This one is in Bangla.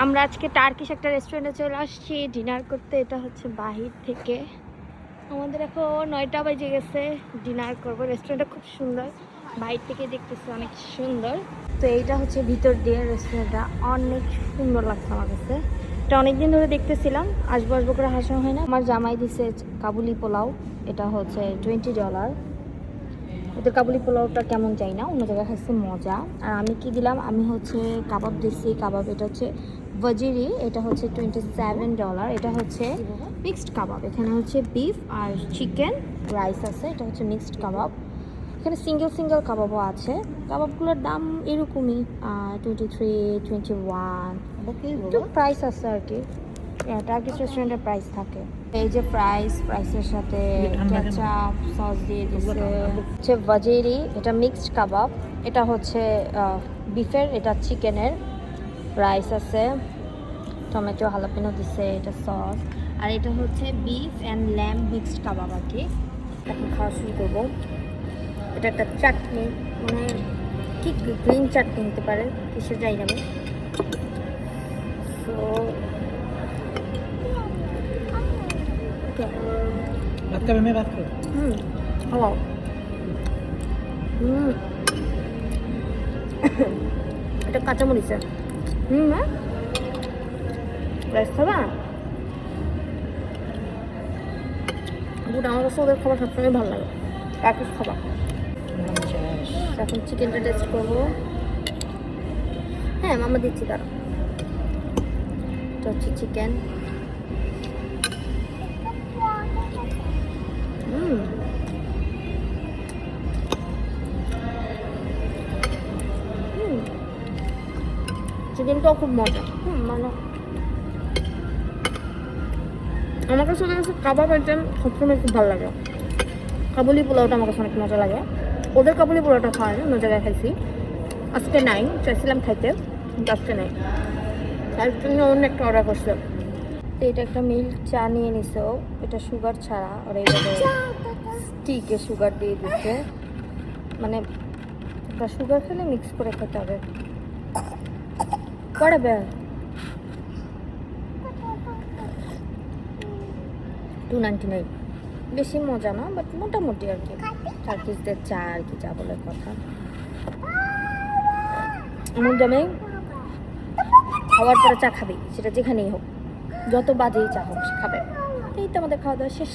আমরা আজকে টার্কিশ একটা রেস্টুরেন্টে চলে আসছি ডিনার করতে। এটা হচ্ছে বাহির থেকে। আমাদের এখন 9টা বেজে গেছে, ডিনার করবো। রেস্টুরেন্টটা খুব সুন্দর, বাহির থেকে দেখতেছি অনেক সুন্দর। তো এইটা হচ্ছে ভিতর দিয়ে রেস্টুরেন্টটা, অনেক সুন্দর লাগছে আমার কাছে। এটা অনেকদিন ধরে দেখতেছিলাম, আসবো আসবো করে হাসা হয় না। আমার জামাই দিছে কাবুলি পোলাও, এটা হচ্ছে $20। ওদের কাবুলি পোলাওটা কেমন চাই না, অন্য জায়গায় খাইছে মজা। আর আমি কি দিলাম, আমি হচ্ছে কাবাব দিচ্ছি। কাবাব এটা হচ্ছে ভাজিরি, এটা হচ্ছে $27। এটা হচ্ছে মিক্সড কাবাব। এখানে হচ্ছে বিফ আর চিকেন রাইস আছে। এটা হচ্ছে মিক্সড কাবাব। এখানে সিঙ্গেল সিঙ্গেল কাবাবও আছে। কাবাবগুলোর দাম এরকমই, 23, 21 একটু প্রাইস আছে আর কি। টার্কিশ রেস্টুরেন্টের প্রাইস থাকে। এই যে প্রাইসের সাথে কেচাপ সস দিয়ে দিচ্ছে। হচ্ছে ভাজিরি, এটা মিক্সড কাবাব। এটা হচ্ছে বিফের, এটা চিকেনের। রাইস আছে, টমেটো হালাপিনো দিচ্ছে, এটা সস। আর এটা হচ্ছে বিফ অ্যান্ড ল্যাম্ব মিক্সড কাবাব আর কি। এখন খাওয়া শুরু করবো। এটা একটা চাটনি, মানে কি গ্রিন চাটনি হতে পারে, কিসে যাই না। সো बात कर मैं बात कर hello এটা কাঁচামরিচ হ্যাঁ রাইস খাবা? বুট আমার কাছে ওদের খাবার সবসময় ভালো লাগে। টার্কিশ খাবার। এখন চিকেনটা টেস্ট করবো। হ্যাঁ মামা দিচ্ছি তারা। এটা হচ্ছে চিকেন। চিকেনটাও খুব মজা। মানে আমার কাছে ওদের কাছে কাবাব আইটেম সবসময় খুব ভালো লাগে। কাবুলি পোলাওটা আমার কাছে অনেক মজা লাগে। ওদের কাবুলি পোলাওটা খাওয়াই অন্য জায়গায় খাইছি, আজকে নাই। চাইছিলাম খাইতে কিন্তু আজকে নাই, তার জন্য অন্য একটা অর্ডার করছে। এটা একটা মিল্ক চা নিয়ে নিছে ও, এটা সুগার ছাড়া। আর এইভাবে স্টিকে সুগার দিয়ে দিচ্ছে, মানে সুগার খেলে মিক্স করে খেতে হবে। পড়াবে $2.99। বেশি মজা না, বাট মোটামুটি আর কি। টার্কিশদের চা আর কি, চা বলে কথা। আমার জামাই খাওয়ার পরে চা খাবে, সেটা যেখানেই হোক, যত বাজেই চা হোক সে খাবে। এই তো আমাদের খাওয়া দাওয়া শেষ।